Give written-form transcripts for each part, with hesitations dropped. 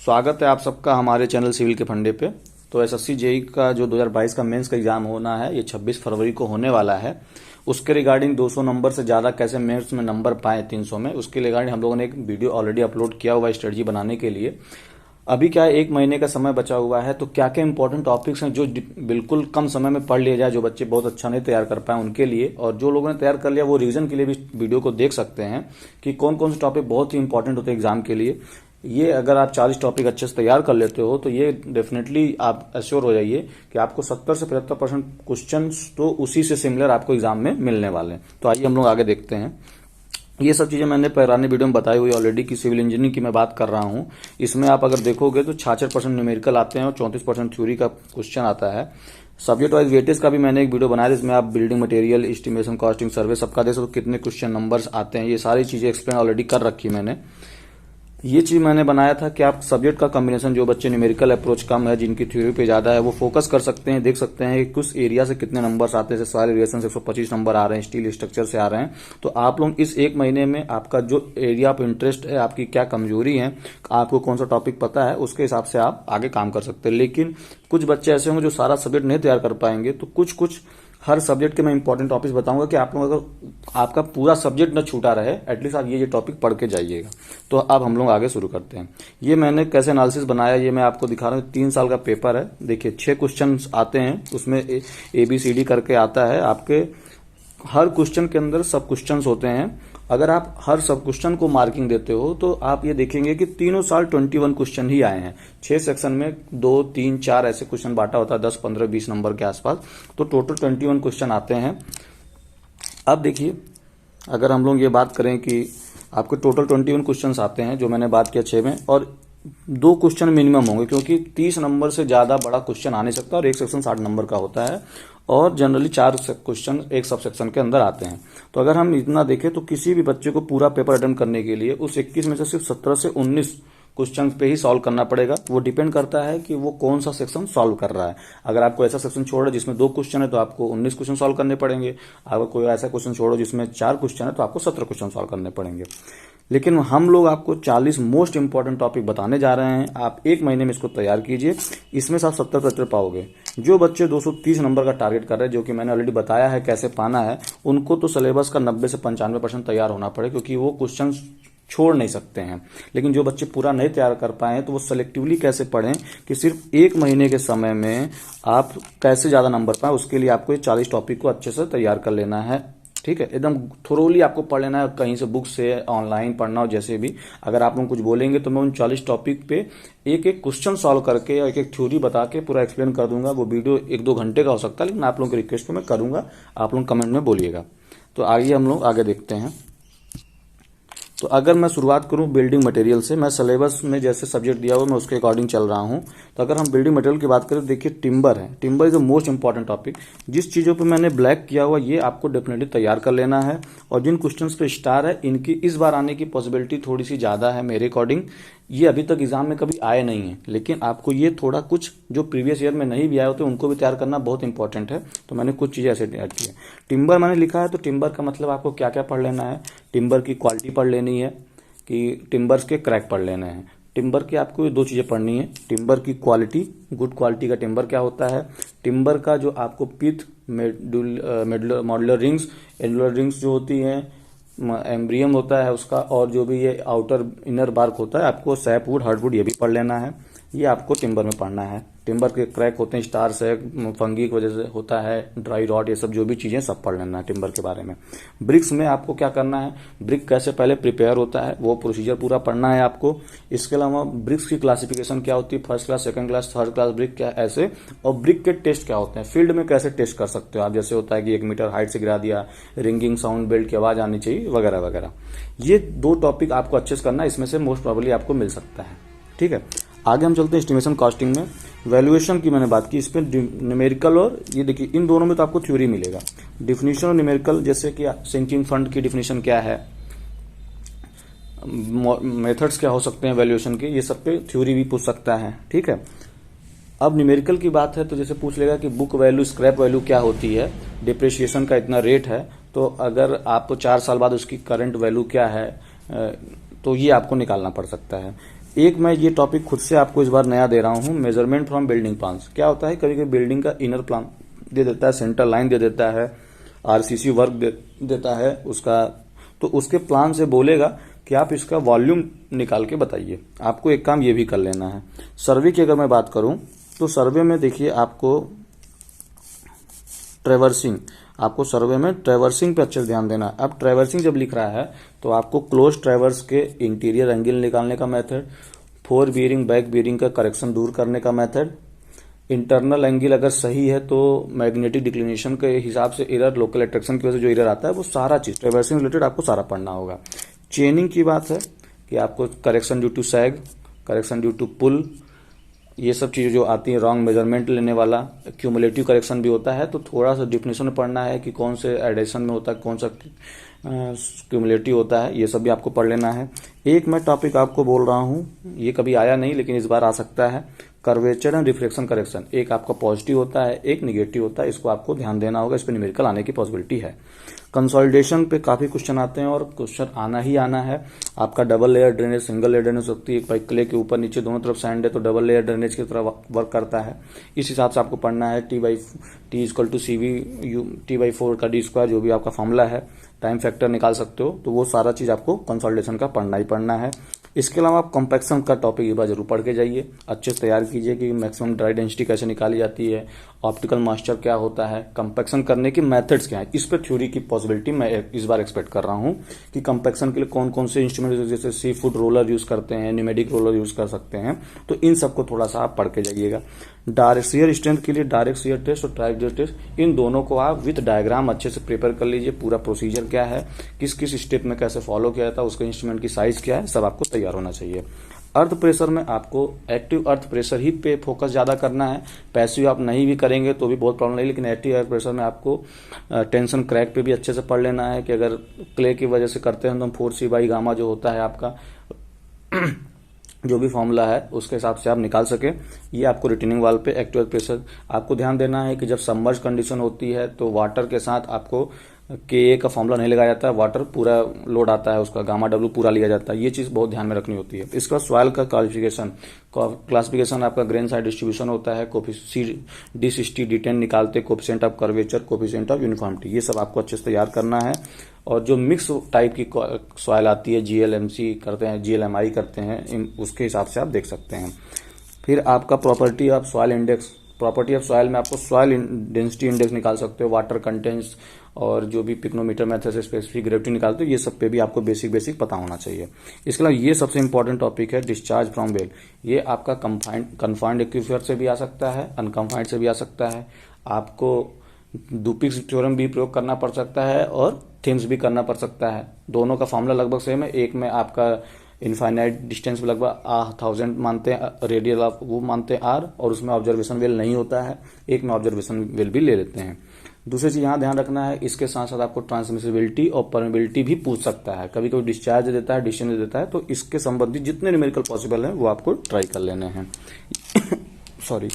स्वागत है आप सबका हमारे चैनल सिविल के फंडे पे। तो एसएससी जेई का जो 2022 का मेंस का एग्जाम होना है ये 26 फरवरी को होने वाला है। उसके रिगार्डिंग 200 नंबर से ज़्यादा कैसे मेंस में नंबर पाएं 300 में, उसके रिगार्डिंग हम लोगों ने एक वीडियो ऑलरेडी अपलोड किया हुआ है स्ट्रेटजी बनाने के लिए। अभी क्या है, 1 महीने का समय बचा हुआ है, तो क्या क्या इंपॉर्टेंट टॉपिक्स हैं जो बिल्कुल कम समय में पढ़ लिया जाए, जो बच्चे बहुत अच्छा नहीं तैयार कर पाए उनके लिए, और जो लोगों ने तैयार कर लिया वो रिवीजन के लिए भी वीडियो को देख सकते हैं कि कौन कौन से टॉपिक बहुत ही इंपॉर्टेंट होते हैं एग्जाम के लिए। ये अगर आप 40 टॉपिक अच्छे से तैयार कर लेते हो तो ये डेफिनेटली आप एश्योर हो जाइए कि आपको 70 से 75% क्वेश्चन तो उसी से सिमिलर आपको एग्जाम में मिलने वाले हैं। तो आइए हम लोग आगे देखते हैं। ये सब चीजें मैंने पुराने वीडियो में बताई हुई ऑलरेडी कि सिविल इंजीनियरिंग की मैं बात कर रहा हूं। इसमें आप अगर देखोगे तो 66% न्यूमेरिकल आते हैं और 34% थ्योरी का क्वेश्चन आता है। सब्जेक्ट वाइज वेटेज का भी मैंने एक वीडियो बनाया जिसमें आप बिल्डिंग मटेरियल, एस्टिमेशन, कॉस्टिंग, सर्वे सबका देख सकते हो कितने क्वेश्चन नंबर्स आते हैं। ये सारी चीजें एक्सप्लेन ऑलरेडी कर रखी मैंने। ये चीज मैंने बनाया था कि आप सब्जेक्ट का कॉम्बिनेशन, जो बच्चे न्यूमेरिकल अप्रोच कम है, जिनकी थ्योरी पे ज्यादा है, वो फोकस कर सकते हैं, देख सकते हैं कि कुछ एरिया से कितने नंबर्स आते हैं। सॉइल रिलेशन से 125 नंबर आ रहे हैं, स्टील स्ट्रक्चर से आ रहे हैं। तो आप लोग इस 1 महीने में आपका जो एरिया ऑफ इंटरेस्ट है, आपकी क्या कमजोरी है, आपको कौन सा टॉपिक पता है, उसके हिसाब से आप आगे काम कर सकते हैं। लेकिन कुछ बच्चे ऐसे होंगे जो सारा सब्जेक्ट नहीं तैयार कर पाएंगे, तो कुछ हर सब्जेक्ट के मैं इंपॉर्टेंट टॉपिक्स बताऊंगा कि आप लोग अगर आपका पूरा सब्जेक्ट न छूटा रहे, एटलीस्ट आप ये टॉपिक पढ़ के जाइएगा। तो अब हम लोग आगे शुरू करते हैं। ये मैंने कैसे एनालिसिस बनाया ये मैं आपको दिखा रहा हूँ। 3 साल का पेपर है। देखिए 6 क्वेश्चन आते हैं, उसमें ABCD करके आता है। आपके हर क्वेश्चन के अंदर सब क्वेश्चन होते हैं। अगर आप हर सब क्वेश्चन को मार्किंग देते हो तो आप ये देखेंगे कि तीनों साल 21 क्वेश्चन ही आए हैं। 6 सेक्शन में 2, 3, 4 ऐसे क्वेश्चन बांटा होता है, 10, 15, 20 नंबर के आसपास। तो टोटल 21 क्वेश्चन आते हैं। अब देखिए, अगर हम लोग ये बात करें कि आपके टोटल 21 क्वेश्चन आते हैं, जो मैंने बात किया 6 में, और 2 क्वेश्चन मिनिमम होंगे क्योंकि 30 नंबर से ज्यादा बड़ा क्वेश्चन आ नहीं सकता, और एक सेक्शन 60 नंबर का होता है, और जनरली 4 क्वेश्चन एक सब सेक्शन के अंदर आते हैं। तो अगर हम इतना देखें तो किसी भी बच्चे को पूरा पेपर अटेम्प्ट करने के लिए उस 21 में से सिर्फ 17 से 19 क्वेश्चन पे ही सॉल्व करना पड़ेगा। वो डिपेंड करता है कि वो कौन सा सेक्शन सॉल्व कर रहा है। अगर आपको ऐसा सेक्शन छोड़ो जिसमें 2 क्वेश्चन है तो आपको 19 क्वेश्चन सॉल्व करने पड़ेंगे। अगर कोई ऐसा क्वेश्चन छोड़ो जिसमें 4 क्वेश्चन है तो आपको 17 क्वेश्चन सॉल्व करने पड़ेंगे। लेकिन हम लोग आपको 40 मोस्ट इंपॉर्टेंट टॉपिक बताने जा रहे हैं। आप 1 महीने में इसको तैयार कीजिए, इसमें से आप 70 पाओगे। जो बच्चे 230 नंबर का टारगेट कर रहे हैं, जो कि मैंने ऑलरेडी बताया है कैसे पाना है, उनको तो सिलेबस का 90 से 95% तैयार होना पड़े, क्योंकि वो क्वेश्चन छोड़ नहीं सकते हैं। लेकिन जो बच्चे पूरा नहीं तैयार कर पाए तो वो सेलेक्टिवली कैसे पढ़ें कि सिर्फ 1 महीने के समय में आप कैसे ज्यादा नंबर पाएं, उसके लिए आपको ये 40 टॉपिक को अच्छे से तैयार कर लेना है। ठीक है, एकदम थोरोली आपको पढ़ लेना है, कहीं से बुक से, ऑनलाइन पढ़ना हो, जैसे भी। अगर आप लोग कुछ बोलेंगे तो मैं उन 40 टॉपिक पे एक एक क्वेश्चन सॉल्व करके या एक एक थ्योरी बता के पूरा एक्सप्लेन कर दूंगा। वो वीडियो 1-2 घंटे का हो सकता है, लेकिन आप लोगों की रिक्वेस्ट पे मैं करूंगा। आप लोग कमेंट में बोलिएगा। तो आइए हम लोग आगे देखते हैं। तो अगर मैं शुरुआत करूं बिल्डिंग मटेरियल से, मैं सिलेबस में जैसे सब्जेक्ट दिया हुआ मैं उसके अकॉर्डिंग चल रहा हूं। तो अगर हम बिल्डिंग मटेरियल की बात करें, देखिए टिम्बर है। Timber is the most important topic. जिस चीजों पे मैंने ब्लैक किया हुआ ये आपको डेफिनेटली तैयार कर लेना है, और जिन क्वेश्चंस पे स्टार है इनकी इस बार आने की पॉसिबिलिटी थोड़ी सी ज्यादा है मेरे अकॉर्डिंग। ये अभी तक एग्जाम में कभी आए नहीं है, लेकिन आपको ये थोड़ा कुछ जो प्रीवियस ईयर में नहीं भी आए होते उनको भी तैयार करना बहुत इंपॉर्टेंट है। तो मैंने कुछ चीजें ऐसे तैयार की है। टिम्बर मैंने लिखा है, तो टिम्बर का मतलब आपको क्या क्या पढ़ लेना है। टिम्बर की क्वालिटी पढ़ लेनी है कि टिम्बर्स के क्रैक पढ़ लेने हैं। टिम्बर की आपको ये 2 चीजें पढ़नी है। टिम्बर की क्वालिटी, गुड क्वालिटी का टिम्बर क्या होता है। टिम्बर का जो आपको पिथ, मॉड्यूलर रिंग्स, एनुलर रिंग्स जो होती हैं, एम्ब्रियम होता है उसका, और जो भी ये आउटर इनर बार्क होता है, आपको सैपवुड, हार्डवुड ये भी पढ़ लेना है। ये आपको टिम्बर में पढ़ना है। टिम्बर के क्रैक होते हैं, स्टार सैग, फंगी की वजह से होता है, ड्राई रॉट, ये सब जो भी चीजें सब पढ़ लेना है टिम्बर के बारे में। ब्रिक्स में आपको क्या करना है, ब्रिक कैसे पहले प्रिपेयर होता है वो प्रोसीजर पूरा पढ़ना है आपको। इसके अलावा ब्रिक्स की क्लासिफिकेशन क्या होती है, first class, second class, third class brick क्या ऐसे, और ब्रिक के टेस्ट क्या होते हैं, फील्ड में कैसे टेस्ट कर सकते हो आप। जैसे होता है कि 1 मीटर हाइट से गिरा दिया, रिंगिंग साउंड, बेल्ट की आवाज आनी चाहिए, वगैरह वगैरह। ये 2 टॉपिक आपको अच्छे से करना है, इसमें से मोस्ट प्रोबेबली आपको मिल सकता है। ठीक है, आगे हम चलते हैं एस्टिमेशन कॉस्टिंग में। वैल्यूएशन की मैंने बात की, इस पे न्यूमेरिकल, और ये देखिए इन दोनों में तो आपको थ्योरी मिलेगा। डिफिनीशन और न्यूमेरिकल, जैसे कि सिंकिंग फंड की डिफिनीशन क्या है, मेथड्स क्या हो सकते हैं वैल्यूएशन के, ये सब पे थ्योरी भी पूछ सकता है। ठीक है, अब न्यूमेरिकल की बात है तो जैसे पूछ लेगा कि बुक वैल्यू, स्क्रैप वैल्यू क्या होती है, डिप्रिसिएशन का इतना रेट है, तो अगर आपको 4 साल बाद उसकी करंट वैल्यू क्या है, तो ये आपको निकालना पड़ सकता है। एक मैं ये टॉपिक खुद से आपको इस बार नया दे रहा हूँ, मेजरमेंट फ्रॉम बिल्डिंग प्लान्स। क्या होता है, कभी कभी बिल्डिंग का इनर प्लान दे देता है, सेंटर लाइन दे देता है, आरसीसी वर्क दे देता है उसका, तो उसके प्लान से बोलेगा कि आप इसका वॉल्यूम निकाल के बताइए। आपको एक काम ये भी कर लेना है। सर्वे की अगर मैं बात करूं तो सर्वे में देखिए आपको ट्रेवर्सिंग, आपको सर्वे में ट्रेवर्सिंग पे अच्छे से ध्यान देना। अब ट्रेवर्सिंग जब लिख रहा है तो आपको क्लोज ट्रेवर्स के इंटीरियर एंगल निकालने का method, four bearing back bearing का करेक्शन दूर करने का मेथड, इंटरनल एंगल अगर सही है तो मैग्नेटिक डिक्लिनेशन के हिसाब से एरर, लोकल अट्रैक्शन की वजह से जो एरर आता है, वो सारा चीज ट्रेवर्सिंग रिलेटेड आपको सारा पढ़ना होगा। चेनिंग की बात है कि आपको correction due to sag, correction due to pull, ये सब चीजें जो आती है, रॉन्ग मेजरमेंट लेने वाला, क्यूमुलेटिव करेक्शन भी होता है, तो थोड़ा सा डिफिनेशन में पढ़ना है कि कौन से एडिशन में होता है, कौन सा क्यूमुलेटिव होता है, ये सब भी आपको पढ़ लेना है। एक मैं टॉपिक आपको बोल रहा हूँ, ये कभी आया नहीं लेकिन इस बार आ सकता है, कर्वेचर एंड रिफ्लेक्शन करेक्शन। एक आपका पॉजिटिव होता है, एक निगेटिव होता है, इसको आपको ध्यान देना होगा, इस पर न्यूमेरिकल आने की पॉसिबिलिटी है। कंसोलिडेशन पे काफी क्वेश्चन आते हैं और क्वेश्चन आना ही आना है। आपका double layer drainage, single layer drainage होती है, भाई क्ले के ऊपर नीचे दोनों तरफ सैंड है तो डबल लेयर ड्रेनेज की तरह वर्क करता है, इस हिसाब से आपको पढ़ना है। T equal to CV T/4 का D² जो भी आपका फॉर्मूला है, टाइम फैक्टर निकाल सकते हो, तो वो सारा चीज आपको कंसोलिडेशन का पढ़ना ही पढ़ना है। इसके अलावा आप कॉम्पैक्शन का टॉपिक एक बार जरूर पढ़ के जाइए, अच्छे से तैयार कीजिए कि मैक्सिमम ड्राई डेंसिटी कैसे निकाली जाती है, ऑप्टिकल मॉइस्चर क्या होता है, कॉम्पैक्शन करने की मेथड्स क्या है, इस पर थ्योरी की पॉसिबिलिटी मैं इस बार एक्सपेक्ट कर रहा हूं कि कॉम्पैक्शन के लिए कौन कौन से इंस्ट्रूमेंट, जैसे सी फूड रोलर यूज करते हैं, न्यूमेटिक रोलर यूज कर सकते हैं, तो इन सबको थोड़ा सा आप पढ़ के जाइएगा। डायरेक्ट शियर स्ट्रेंथ के लिए डायरेक्ट शियर टेस्ट और ट्राइव टेस्ट, इन दोनों को आप विद डायग्राम अच्छे से प्रिपेयर कर लीजिए। पूरा प्रोसीजर क्या है, किस किस स्टेप में कैसे फॉलो किया जाता है, उसका इंस्ट्रूमेंट की साइज क्या है, सब आपको तैयार होना चाहिए। अर्थ प्रेशर में आपको एक्टिव अर्थ प्रेशर ही पे फोकस ज्यादा करना है, पैसिव आप नहीं भी करेंगे तो भी बहुत प्रॉब्लम नहीं, लेकिन एक्टिव अर्थ प्रेशर में आपको टेंशन क्रैक पे भी अच्छे से पढ़ लेना है कि अगर क्ले की वजह से करते हैं तो 4C/γ जो होता है आपका जो भी फॉर्मूला है उसके हिसाब से आप निकाल सके। ये आपको रिटेनिंग वाल पे एक्टिव अर्थ प्रेशर आपको ध्यान देना है कि जब सबमर्ज कंडीशन होती है तो वाटर के साथ आपको KA का फॉर्मूला नहीं लगाया जाता है, वाटर पूरा लोड आता है, उसका γW पूरा लिया जाता है, ये चीज बहुत ध्यान में रखनी होती है। इसके बाद सॉइल का क्लासिफिकेशन आपका ग्रेन साइड डिस्ट्रीब्यूशन होता है, D60 D10 निकालते, coefficient of curvature, coefficient of uniformity, ये सब आपको अच्छे से तैयार करना है। और जो मिक्स टाइप की सॉइल आती है, GLMC करते हैं, GLMI करते हैं, उसके हिसाब से आप देख सकते हैं। फिर आपका property of soil index, property of soil में आपको सॉइल डेंसिटी इंडेक्स निकाल सकते हो, वाटर कंटेंट्स, और जो भी पिक्नोमीटर मेथड से स्पेसिफिक ग्रेविटी निकालते हो, ये सब पे भी आपको बेसिक पता होना चाहिए। इसके अलावा ये सबसे इंपॉर्टेंट टॉपिक है डिस्चार्ज फ्रॉम वेल। ये आपका कन्फाइंड एक्वीफर से भी आ सकता है, अनकन्फाइंड से भी आ सकता है, आपको डुपिक्स थ्योरम भी प्रयोग करना पड़ सकता है और थेम्स भी करना पड़ सकता है। दोनों का फॉर्मूला लगभग सेम है, एक में आपका इनफाइनाइट डिस्टेंस लगभग 1000 मानते हैं, रेडियल ऑफ वो मानते हैं R, और उसमें ऑब्जर्वेशन वेल नहीं होता है, एक में ऑब्जर्वेशन वेल भी ले लेते हैं। दूसरी चीज यहाँ ध्यान रखना है, इसके साथ साथ आपको ट्रांसमिसिबिलिटी और परमेबिलिटी भी पूछ सकता है, कभी कभी डिस्चार्ज देता है, डिस्टेंस देता है, तो इसके संबंधित जितने न्यूमेरिकल पॉसिबल है वो आपको ट्राई कर लेने हैं। सॉरी,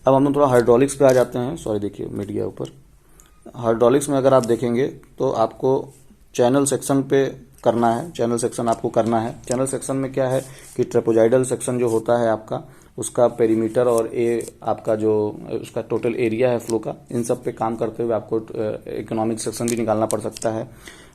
अब हम लोग थोड़ा हाइड्रोलिक्स पे आ जाते हैं। सॉरी, देखिए मिट गया ऊपर। हाइड्रोलिक्स में अगर आप देखेंगे तो आपको चैनल सेक्शन पे करना है, चैनल सेक्शन आपको करना है। चैनल सेक्शन में क्या है कि ट्रेपोजाइडल सेक्शन जो होता है आपका, उसका पेरीमीटर और आपका जो उसका टोटल एरिया है फ्लो का, इन सब पे काम करते हुए आपको इकोनॉमिक सेक्शन भी निकालना पड़ सकता है।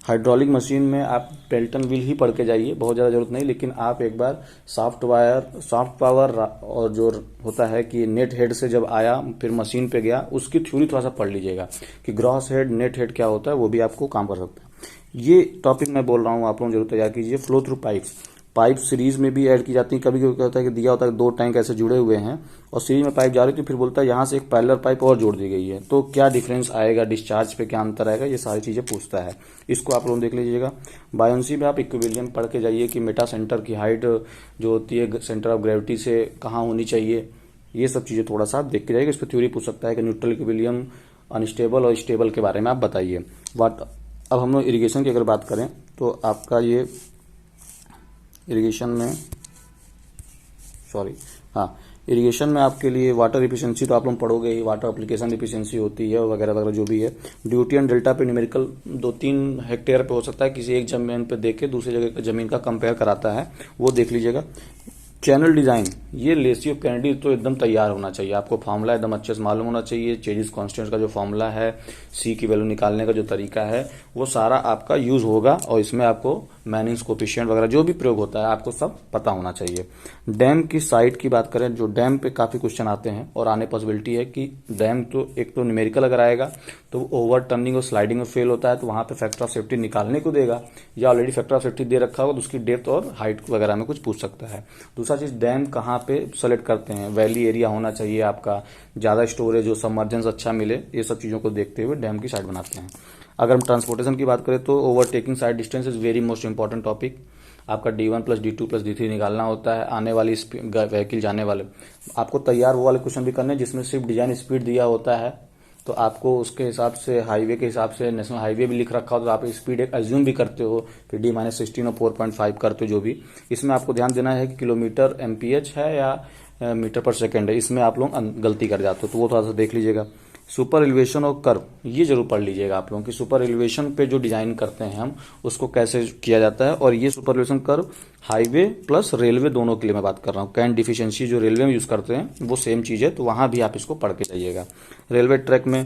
हाइड्रोलिक मशीन में आप पेल्टन व्हील ही पढ़ के जाइए, बहुत ज़्यादा जरूरत नहीं, लेकिन आप एक बार सॉफ्ट पावर और जो होता है कि नेट हेड से जब आया फिर मशीन पे गया, उसकी थ्योरी थोड़ा सा पढ़ लीजिएगा कि ग्रॉस हेड नेट हेड क्या होता है, वो भी आपको काम कर सकता है। ये टॉपिक मैं बोल रहा हूँ, आप लोग जरूर तैयार कीजिए। फ्लो थ्रू पाइप सीरीज में भी ऐड की जाती है, कभी कभी क्या होता है कि दिया होता है 2 टैंक ऐसे जुड़े हुए हैं और सीरीज में पाइप जा रही थी, फिर बोलता है यहाँ से एक पैरेलल पाइप और जोड़ दी गई है, तो क्या डिफरेंस आएगा, डिस्चार्ज पे क्या अंतर आएगा, ये सारी चीजें पूछता है, इसको आप लोग देख लीजिएगा। बायोन्सी में आप इक्विलिब्रियम पढ़ के जाइए कि मेटा सेंटर की हाइट जो होती है सेंटर ऑफ ग्रेविटी से कहाँ होनी चाहिए, ये सब चीजें थोड़ा सा आप देख के जाइएगा। इस पर थ्योरी पूछ सकता है कि न्यूट्रल इक्विलिब्रियम, अनस्टेबल और स्टेबल के बारे में आप बताइए। अब हम लोग इरिगेशन की अगर बात करें तो आपका ये इरिगेशन में सॉरी, हाँ, इरिगेशन में आपके लिए वाटर एफिशिएंसी तो आप लोग पढ़ोगे ही, वाटर एप्लीकेशन एफिशिएंसी होती है वगैरह वगैरह जो भी है। ड्यूटी एंड डेल्टा पे न्यूमेरिकल 2-3 हेक्टेयर पे हो सकता है, किसी एक जमीन पे देख के दूसरी जगह जमीन का कंपेयर कराता है, वो देख लीजिएगा। चैनल डिजाइन, ये लेसी ऑफ कैनेडी तो एकदम तैयार होना चाहिए, आपको फॉर्मूला एकदम अच्छे से मालूम होना चाहिए। चेजिस कांस्टेंट का जो फॉर्मूला है, सी की वैल्यू निकालने का जो तरीका है, वो सारा आपका यूज होगा और इसमें आपको मैनिंग्स कोफिशिएंट वगैरह जो भी प्रयोग होता है आपको सब पता होना चाहिए। डैम की साइट की बात करें, जो डैम पे काफी क्वेश्चन आते हैं और आने पॉसिबिलिटी है कि डैम तो एक तो न्यूमेरिकल अगर आएगा तो ओवर टर्निंग और स्लाइडिंग में फेल होता है, तो वहां पे फैक्टर ऑफ सेफ्टी निकालने को देगा, या ऑलरेडी फैक्टर ऑफ सेफ्टी दे रखा होगा तो उसकी डेप्थ और हाइट वगैरह में कुछ पूछ सकता है। दूसरा चीज, डैम कहाँ पे सेलेक्ट करते हैं, वैली एरिया होना चाहिए आपका, ज्यादा स्टोरेज हो, सबमर्जेंस अच्छा मिले, ये सब चीजों को देखते हुए डैम की साइड बनाते हैं। अगर हम ट्रांसपोर्टेशन की बात करें तो overtaking side distance is very most important topic. आपका D1 plus D2 plus D3 निकालना होता है, आने वाली व्हीकल जाने वाले, आपको तैयार वो वाले क्वेश्चन भी करने जिसमें सिर्फ डिजाइन स्पीड दिया होता है, तो आपको उसके हिसाब से हाईवे के हिसाब से नेशनल हाईवे भी लिख रखा हो तो आप स्पीड एक अज्यूम भी करते हो, फिर D-16 और 4.5 करते हो जो भी। इसमें आपको ध्यान देना है कि किलोमीटर MPH है या मीटर पर सेकेंड है, इसमें आप लोग गलती कर जाते हो, तो वो थोड़ा सा देख लीजिएगा। सुपर एलिवेशन और कर्व, ये जरूर पढ़ लीजिएगा आप लोगों की, सुपर एलिवेशन पे जो डिजाइन करते हैं हम उसको कैसे किया जाता है, और ये super elevation curve highway plus railway दोनों के लिए मैं बात कर रहा हूँ। कैन डिफिशियंसी जो रेलवे में यूज करते हैं वो सेम चीज है, तो वहां भी आप इसको पढ़ के जाइएगा। रेलवे ट्रैक में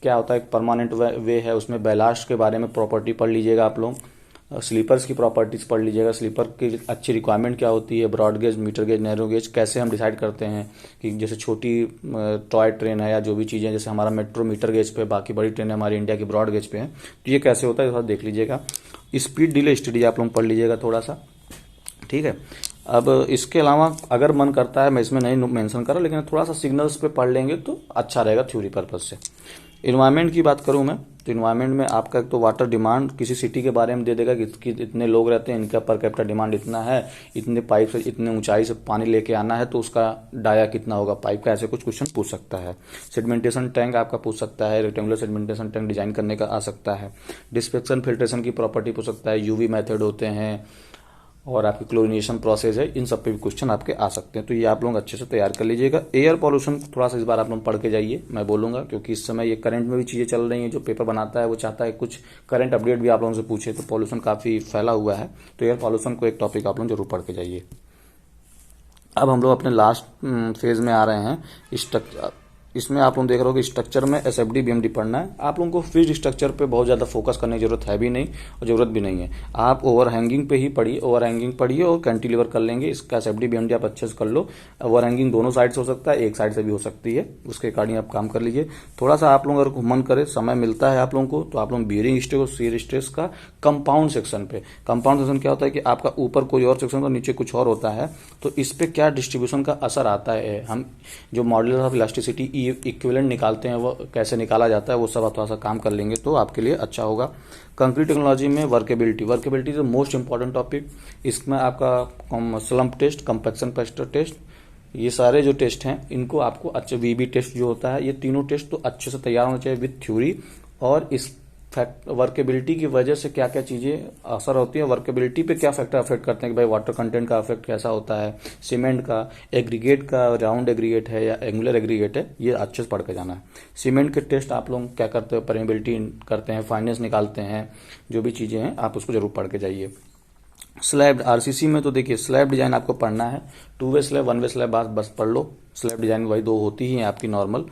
क्या होता है, परमानेंट वे है, उसमें बैलास्ट के बारे में प्रॉपर्टी पढ़ लीजिएगा आप लोग। स्लीपर्स की प्रॉपर्टीज पढ़ लीजिएगा, स्लीपर की अच्छी रिक्वायरमेंट क्या होती है, broad gauge, metre gauge, narrow gauge, कैसे हम डिसाइड करते हैं कि जैसे छोटी टॉय ट्रेन है या जो भी चीज़ें, जैसे हमारा मेट्रो मीटर गेज पे, बाकी बड़ी ट्रेन हमारी इंडिया की ब्रॉड गेज पे है, तो ये कैसे होता है थोड़ा देख लीजिएगा। स्पीड डिले स्टडी आप लोग पढ़ लीजिएगा थोड़ा सा, ठीक है। अब इसके अलावा अगर मन करता है, मैं इसमें नहीं मेंशन कर रहा, लेकिन थोड़ा सा सिग्नल्स पे पढ़ लेंगे तो अच्छा रहेगा थ्योरी पर्पज से। इन्वायरमेंट की बात करूं मैं तो इन्वायरमेंट में आपका एक तो वाटर डिमांड किसी सिटी के बारे में दे देगा कि इतने लोग रहते हैं, इनका पर कैपिटा डिमांड इतना है, इतने पाइप से इतने ऊंचाई से पानी लेके आना है तो उसका डाया कितना होगा पाइप का, ऐसे कुछ क्वेश्चन पूछ सकता है। सेडिमेंटेशन टैंक आपका पूछ सकता है, रेक्टेंगुलर सेडिमेंटेशन टैंक डिजाइन करने का आ सकता है। डिस्पेक्शन फिल्ट्रेशन की प्रॉपर्टी पूछ सकता है, यूवी मेथड होते हैं और आपकी क्लोरिनेशन प्रोसेस है, इन सब पे भी क्वेश्चन आपके आ सकते हैं, तो ये आप लोग अच्छे से तैयार कर लीजिएगा। एयर पॉल्यूशन थोड़ा सा इस बार आप लोग पढ़ के जाइए, मैं बोलूंगा, क्योंकि इस समय ये करंट में भी चीजें चल रही हैं, जो पेपर बनाता है वो चाहता है कुछ करंट अपडेट भी आप लोगों से पूछे, तो पॉल्यूशन काफी फैला हुआ है, तो एयर पॉल्यूशन को एक टॉपिक आप लोग जरूर पढ़ के जाइए। अब हम लोग अपने लास्ट फेज में आ रहे हैं, स्ट्रक्चर। इसमें आप लोग देख रहे हो कि स्ट्रक्चर में SFD BMD पढ़ना है। आप लोगों को फिक्स्ड स्ट्रक्चर पे बहुत ज्यादा फोकस करने की जरूरत है भी नहीं और जरूरत भी नहीं है, आप ओवरहैंगिंग पे ही पढ़िए, ओवरहैंगिंग पढ़िए और कैंटिलीवर कर लेंगे। इसका SFD BMD आप अच्छे से कर लो। ओवरहैंगिंग दोनों साइड से हो सकता है, एक साइड से भी हो सकती है, उसके अकॉर्डिंग आप काम कर लीजिए। थोड़ा सा आप लोग अगर मन करे, समय मिलता है आप लोगों को, तो आप लोग बियरिंग स्ट्रेस और शियर स्ट्रेस का कंपाउंड सेक्शन पे, कंपाउंड सेक्शन क्या होता है कि आपका ऊपर कोई और सेक्शन और नीचे कुछ और होता है, तो इस पे क्या डिस्ट्रीब्यूशन का असर आता है, हम जो मॉडुलस ऑफ इलास्टिसिटी इक्विवेलेंट निकालते हैं वो कैसे निकाला जाता है, वो सब आप थोड़ा सा काम कर लेंगे तो आपके लिए अच्छा होगा। कंक्रीट टेक्नोलॉजी में workability is the most important topic. इसमें आपका slump test, compaction pressure test, ये सारे जो टेस्ट हैं इनको आपको अच्छे, VB टेस्ट जो होता है, ये तीनों टेस्ट तो अच्छे से तैयार होना चाहिए विद थ्योरी। और इस वर्केबिलिटी की वजह से क्या क्या चीजें असर होती है, वर्केबिलिटी पे क्या फैक्टर अफेक्ट करते हैं कि भाई वाटर कंटेंट का अफेक्ट कैसा होता है, सीमेंट का, एग्रीगेट का, राउंड एग्रीगेट है या एंगुलर एग्रीगेट है, ये अच्छे से पढ़ के जाना है। सीमेंट के टेस्ट आप लोग क्या करते हो, परमेबिलिटी करते हैं, फाइनेंस निकालते हैं, जो भी चीजें हैं आप उसको जरूर पढ़ के जाइए। स्लैब RCC में तो देखिए स्लैब डिजाइन आपको पढ़ना है, 2 वे स्लैब, 1 वे स्लैब बस पढ़ लो। स्लैब डिजाइन वही 2 होती ही है आपकी नॉर्मल।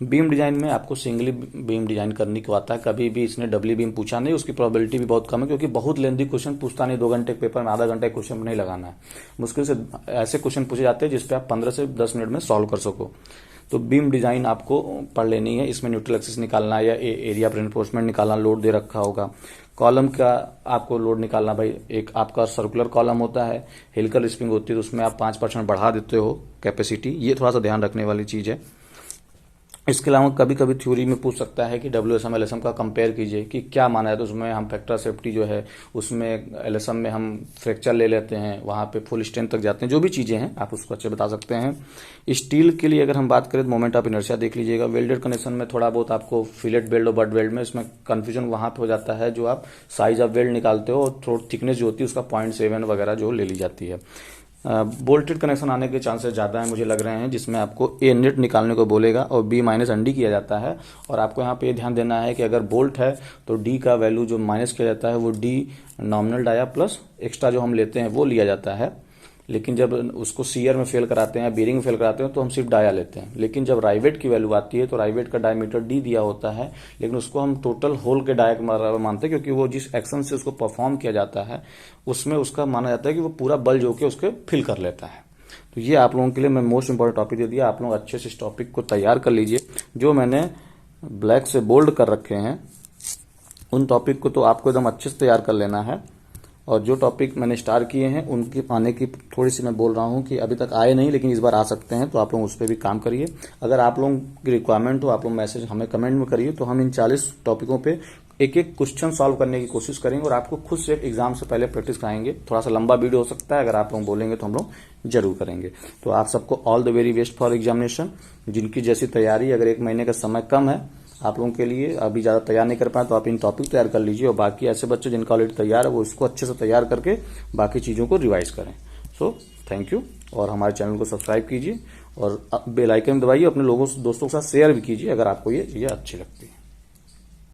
बीम डिजाइन में आपको सिंगली बीम डिजाइन करने को आता है, कभी भी इसने डबली बीम पूछा नहीं, उसकी प्रोबेबिलिटी भी बहुत कम है, क्योंकि बहुत लेंथी क्वेश्चन पूछता नहीं, 2 घंटे के पेपर में आधा घंटे क्वेश्चन नहीं लगाना है। मुश्किल से ऐसे क्वेश्चन पूछे जाते हैं जिसपे आप 15 से 10 मिनट में सॉल्व कर सको, तो बीम डिजाइन आपको पढ़ लेनी है। इसमें न्यूट्रल एक्सिस निकालना या एरिया ऑफ रेनफोर्समेंट निकालना, लोड दे रखा होगा, कॉलम का आपको लोड निकालना, भाई एक आपका सर्कुलर कॉलम होता है, हेलिकल स्प्रिंग होती है, तो उसमें आप 5% बढ़ा देते हो कैपेसिटी, ये थोड़ा सा ध्यान रखने वाली चीज है। इसके अलावा कभी कभी थ्योरी में पूछ सकता है कि WSM LSM का कंपेयर कीजिए कि क्या माना है, तो उसमें हम फैक्टर सेफ्टी जो है उसमें LSM में हम फ्रैक्चर ले लेते हैं, वहां पे फुल स्ट्रेंथ तक जाते हैं, जो भी चीजें हैं आप उसको अच्छे बता सकते हैं। स्टील के लिए अगर हम बात करें तो मोमेंट ऑफ इनर्शिया देख लीजिएगा। वेल्डेड कनेक्शन में थोड़ा बहुत आपको फिलेट वेल्ड और बट वेल्ड में इसमें कंफ्यूजन वहां पे हो जाता है, जो आप साइज ऑफ वेल्ड निकालते हो और थ्रोट थिकनेस जो होती है उसका 0.7 वगैरह जो ले ली जाती है। बोल्टेड कनेक्शन आने के चांसेस ज़्यादा हैं मुझे लग रहे हैं, जिसमें आपको ए नेट निकालने को बोलेगा और बी माइनस अनडी किया जाता है। और आपको यहाँ पे ध्यान देना है कि अगर बोल्ट है तो डी का वैल्यू जो माइनस किया जाता है वो the nominal dia plus extra जो हम लेते हैं वो लिया जाता है। लेकिन जब उसको सीयर में फेल कराते हैं, बीरिंग में फेल कराते हैं तो हम सिर्फ डाया लेते हैं। लेकिन जब राइवेट की वैल्यू आती है तो राइवेट का डायमीटर डी दिया होता है, लेकिन उसको हम टोटल होल के डाया के बराबर मानते हैं, क्योंकि वो जिस एक्शन से उसको परफॉर्म किया जाता है उसमें उसका माना जाता है कि वो पूरा बल जो कि उसके फिल कर लेता है। तो ये आप लोगों के लिए मैं मोस्ट इंपॉर्टेंट टॉपिक दे दिया। आप लोग अच्छे से इस टॉपिक को तैयार कर लीजिए। जो मैंने ब्लैक से बोल्ड कर रखे हैं उन टॉपिक को तो आपको एकदम अच्छे से तैयार कर लेना है। और जो टॉपिक मैंने स्टार्ट किए हैं उनकी आने की थोड़ी सी मैं बोल रहा हूं कि अभी तक आए नहीं लेकिन इस बार आ सकते हैं, तो आप लोग उस पर भी काम करिए। अगर आप लोगों की रिक्वायरमेंट हो आप लोग मैसेज हमें कमेंट में करिए, तो हम इन 40 टॉपिकों पे एक एक क्वेश्चन सॉल्व करने की कोशिश करेंगे और आपको खुद से एग्जाम से पहले प्रैक्टिस कराएंगे। थोड़ा सा लंबा वीडियो हो सकता है, अगर आप लोग बोलेंगे तो हम लोग जरूर करेंगे। तो आप सबको all the very best for examination. जिनकी जैसी तैयारी, अगर 1 महीने का समय कम है आप लोगों के लिए, अभी ज़्यादा तैयार नहीं कर पाए तो आप इन टॉपिक तैयार कर लीजिए। और बाकी ऐसे बच्चे जिनका ऑलरेडी तैयार है वो इसको अच्छे से तैयार करके बाकी चीज़ों को रिवाइज करें। So thank you. और हमारे चैनल को सब्सक्राइब कीजिए और बेल आइकन दबाइए, अपने लोगों दोस्तों के साथ शेयर भी कीजिए अगर आपको ये चीज़ें अच्छी लगती है।